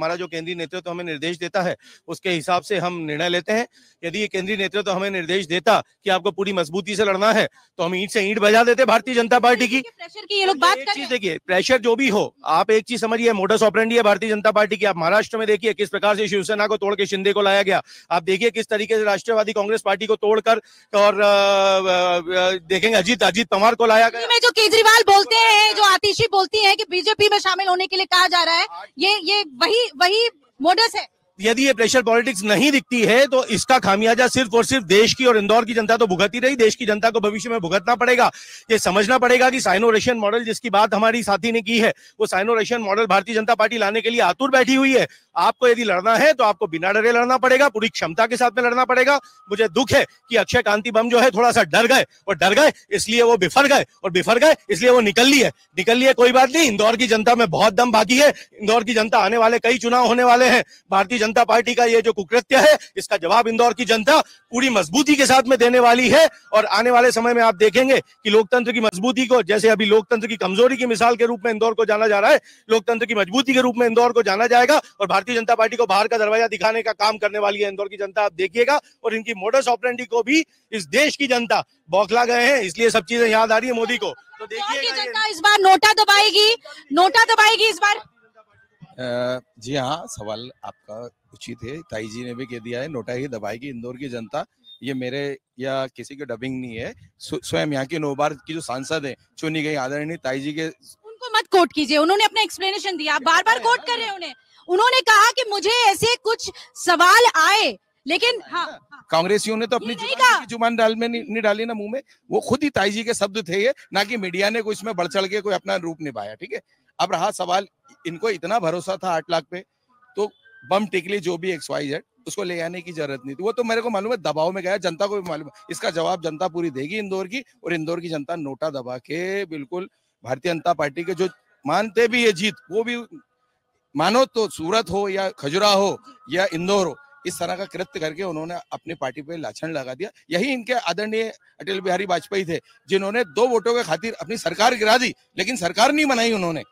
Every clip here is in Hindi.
हमारा जो केंद्रीय नेतृत्व हमें निर्देश देता है उसके हिसाब से हम निर्णय लेते हैं। यदि ये केंद्रीय नेतृत्व हमें निर्देश देता कि आपको पूरी मजबूती से लड़ना है तो हम ईंट से ईंट बजा देते भारतीय जनता पार्टी की। प्रेशर की ये लोग बात एक कर रहे चीज हैं। देखिए, प्रेशर जो भी हो, आप एक चीज समझिए, मोडस ऑपरेंडी है भारतीय जनता पार्टी की। आप महाराष्ट्र में देखिए किस प्रकार से शिवसेना को तोड़ के शिंदे को लाया गया। आप देखिए किस तरीके से राष्ट्रवादी कांग्रेस पार्टी को तोड़कर और देखेंगे अजीत पवार को लाया गया। में जो केजरीवाल बोलते हैं, जो आतिशी बोलती है कि बीजेपी में शामिल होने के लिए कहा जा रहा है, ये वही मोडस है। यदि ये प्रेशर पॉलिटिक्स नहीं दिखती है तो इसका खामियाजा सिर्फ और सिर्फ देश की और इंदौर की जनता तो भुगत ही रही, देश की जनता को भविष्य में भुगतना पड़ेगा। ये समझना पड़ेगा कि साइनो रशियन मॉडल जिसकी बात हमारी साथी ने की है, वो cyano Russian model Bharatiya Janata party लाने के लिए आतुर बैठी हुई है। आपको यदि लड़ना है तो आपको बिना डरे लड़ना पड़ेगा, पूरी क्षमता के साथ में लड़ना पड़ेगा। मुझे दुख है कि अक्षय कांति बम जो है थोड़ा सा डर गए इसलिए वो बिफर गए इसलिए वो निकल लिए। कोई बात नहीं, इंदौर की जनता में बहुत दम बाकी है। इंदौर की जनता, आने वाले कई चुनाव होने वाले हैं, भारतीय जनता पार्टी का ये जो कुकृत्य है इसका जवाब इंदौर की जनता पूरी मजबूती के साथ में देने वाली है। और आने वाले समय में आप देखेंगे कि लोकतंत्र की मजबूती को, जैसे अभी लोकतंत्र की कमजोरी की मिसाल के रूप में इंदौर को जाना जा रहा है, लोकतंत्र की मजबूती के रूप में इंदौर को जाना जाएगा। और भारतीय जनता पार्टी को बाहर का दरवाजा दिखाने का काम करने वाली है इंदौर की जनता, आप देखिएगा। और इनकी मोडस ऑपरेंडी को भी इस देश की जनता बौखला गए हैं, इसलिए सब चीजें याद आ रही है मोदी को। तो देखिएगा जनता इस बार नोटा दबाएगी इस बार। जी हाँ, सवाल आपका उचित है। ताई जी ने भी कह दिया है, नोटा ही दबाएगी इंदौर की जनता। ये मेरे या किसी की डबिंग नहीं है, स्वयं यहाँ की 9 बार की जो सांसद है चुनी गई आदरणीय ताई जी के। उनको मत कोट कीजिए, उन्होंने अपना एक्सप्लेनेशन दिया, बार बार कोट कर रहे हैं उन्होंने कहा कि मुझे ऐसे कुछ सवाल आए, लेकिन हाँ, कांग्रेसियों ने तो अपनी जुबान नहीं डाली ना मुंह में। वो खुद ही ताई जी के शब्द थे ये, ना कि मीडिया ने कोई इसमें बढ़ चढ़ के कोई अपना रूप निभाया। ठीक है, अब रहा सवाल, इनको इतना भरोसा था 8 लाख पे, तो बम टिकली जो भी XYZ उसको ले आने की जरूरत नहीं थी। वो तो मेरे को मालूम है दबाव में गया, जनता को भी मालूम है। इसका जवाब जनता पूरी देगी इंदौर की, और इंदौर की जनता नोटा दबा के बिल्कुल भारतीय जनता पार्टी के जो मानते भी ये जीत, वो भी मानो तो सूरत हो या खजुराहो हो या इंदौर हो, इस तरह का कृत्य करके उन्होंने अपनी पार्टी पे लाछन लगा दिया। यही इनके आदरणीय अटल बिहारी वाजपेयी थे, जिन्होंने 2 वोटों के खातिर अपनी सरकार गिरा दी, लेकिन सरकार नहीं बनाई उन्होंने।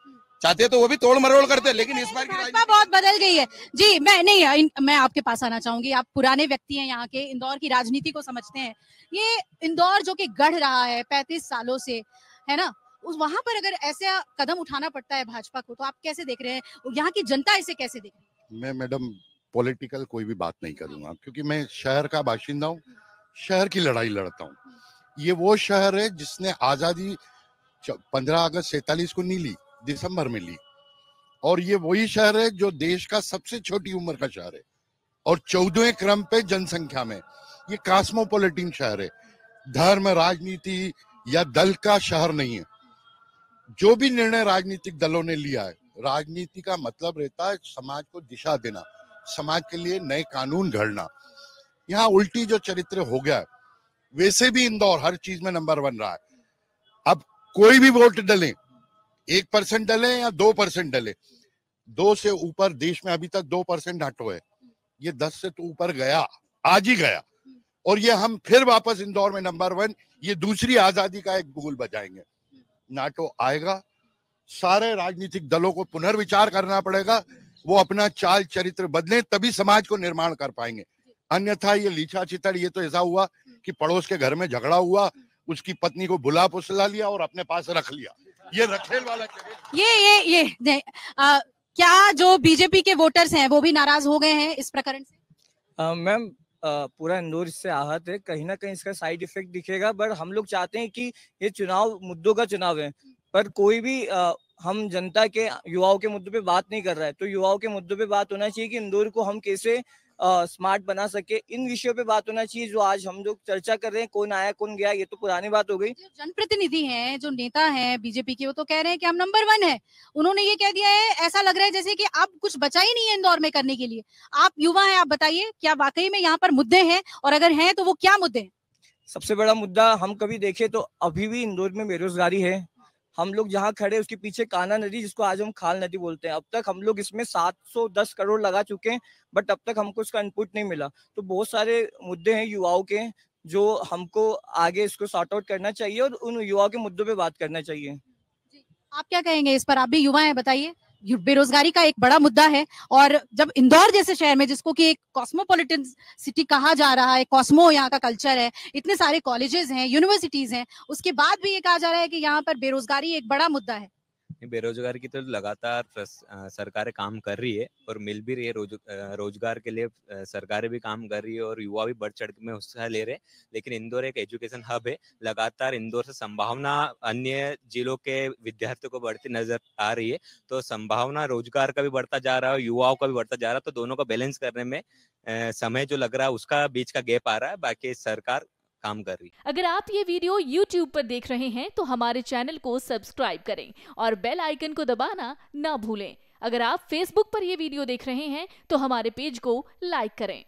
चाहते तो वो भी तोड़ मरोड़ करते, लेकिन इस बार की भाजपा बहुत बदल गई है। जी, मैं आपके पास आना चाहूंगी। आप पुराने व्यक्ति हैं, यहाँ के इंदौर की राजनीति को समझते हैं। ये इंदौर जो कि गढ़ रहा है 35 सालों से, है ना, उस वहां पर अगर ऐसा कदम उठाना पड़ता है भाजपा को, तो आप कैसे देख रहे हैं, यहाँ की जनता इसे कैसे देख रही है? मैं मैडम पॉलिटिकल कोई भी बात नहीं करूंगा, क्योंकि मैं शहर का बाशिंदा हूँ, शहर की लड़ाई लड़ता हूँ। ये वो शहर है जिसने आजादी 15 अगस्त 47 को नहीं ली, दिसंबर में ली। और ये वही शहर है जो देश का सबसे छोटी उम्र का शहर है और 14वें क्रम पे जनसंख्या में। ये कॉस्मोपॉलिटन शहर है, धर्म राजनीति या दल का शहर नहीं है। जो भी निर्णय राजनीतिक दलों ने लिया है, राजनीति का मतलब रहता है समाज को दिशा देना, समाज के लिए नए कानून घड़ना। यहाँ उल्टी जो चरित्र हो गया है, वैसे भी इंदौर हर चीज में नंबर 1 रहा है। अब कोई भी वोट डले, 1% डले या 2% डले, 2 से ऊपर देश में अभी तक 2% हटो है। ये 10 से तो ऊपर गया, आज ही गया। और ये हम फिर वापस इंदौर में नंबर 1, ये दूसरी आजादी का एक बुगुल बजाएंगे। नाटो आएगा, सारे राजनीतिक दलों को पुनर्विचार करना पड़ेगा, वो अपना चाल चरित्र बदले, तभी समाज को निर्माण कर पाएंगे। अन्यथा ये लीचा चितर, ये तो ऐसा हुआ कि पड़ोस के घर में झगड़ा हुआ, उसकी पत्नी को बुला पुसला लिया और अपने पास रख लिया। ये रखेल वाला ये क्या जो बीजेपी के वोटर्स हैं वो भी नाराज हो गए हैं इस प्रकरण से? मैम, पूरा इंदौर इससे आहत है, कहीं ना कहीं इसका साइड इफेक्ट दिखेगा। बट हम लोग चाहते हैं कि ये चुनाव मुद्दों का चुनाव है, पर कोई भी हम जनता के युवाओं के मुद्दों पे बात नहीं कर रहा है। तो युवाओं के मुद्दों पे बात होना चाहिए कि इंदौर को हम कैसे स्मार्ट बना सके, इन विषयों पे बात होना चाहिए। जो आज हम लोग चर्चा कर रहे हैं, कौन आया कौन गया, ये तो पुरानी बात हो गई। जो जनप्रतिनिधि हैं, जो नेता हैं बीजेपी के, वो तो कह रहे हैं कि हम नंबर 1 है। उन्होंने ये कह दिया है, ऐसा लग रहा है जैसे कि अब कुछ बचा ही नहीं है इंदौर में करने के लिए। आप युवा हैं, आप बताइए क्या वाकई में यहाँ पर मुद्दे हैं, और अगर हैं तो वो क्या मुद्दे हैं? सबसे बड़ा मुद्दा हम कभी देखें तो अभी भी इंदौर में बेरोजगारी है। हम लोग जहाँ खड़े उसके पीछे कान्हा नदी, जिसको आज हम खाल नदी बोलते हैं, अब तक हम लोग इसमें 710 करोड़ लगा चुके हैं, बट अब तक हमको उसका इनपुट नहीं मिला। तो बहुत सारे मुद्दे हैं युवाओं के, जो हमको आगे इसको सॉर्ट आउट करना चाहिए और उन युवाओं के मुद्दों पे बात करना चाहिए। आप क्या कहेंगे इस पर? आप भी युवा हैं, बताइए। बेरोजगारी का एक बड़ा मुद्दा है। और जब इंदौर जैसे शहर में, जिसको कि एक कॉस्मोपॉलिटन सिटी कहा जा रहा है, कॉस्मो यहाँ का कल्चर है, इतने सारे कॉलेजेस हैं, यूनिवर्सिटीज हैं, उसके बाद भी ये कहा जा रहा है कि यहाँ पर बेरोजगारी एक बड़ा मुद्दा है। बेरोजगारी की तो लगातार सरकारें काम कर रही है और मिल भी रही है। रोजगार के लिए सरकारें भी काम कर रही है और युवा भी बढ़ चढ़ में हिस्सा ले रहे हैं। लेकिन इंदौर एक एजुकेशन हब है, लगातार इंदौर से संभावना अन्य जिलों के विद्यार्थियों को बढ़ती नजर आ रही है। तो संभावना रोजगार का भी बढ़ता जा रहा है, युवाओं का भी बढ़ता जा रहा है। तो दोनों का बैलेंस करने में समय जो लग रहा है उसका बीच का गैप आ रहा है। बाकी सरकार काम कर रही। अगर आप ये वीडियो YouTube पर देख रहे हैं तो हमारे चैनल को सब्सक्राइब करें और बेल आइकन को दबाना ना भूलें। अगर आप Facebook पर ये वीडियो देख रहे हैं तो हमारे पेज को लाइक करें।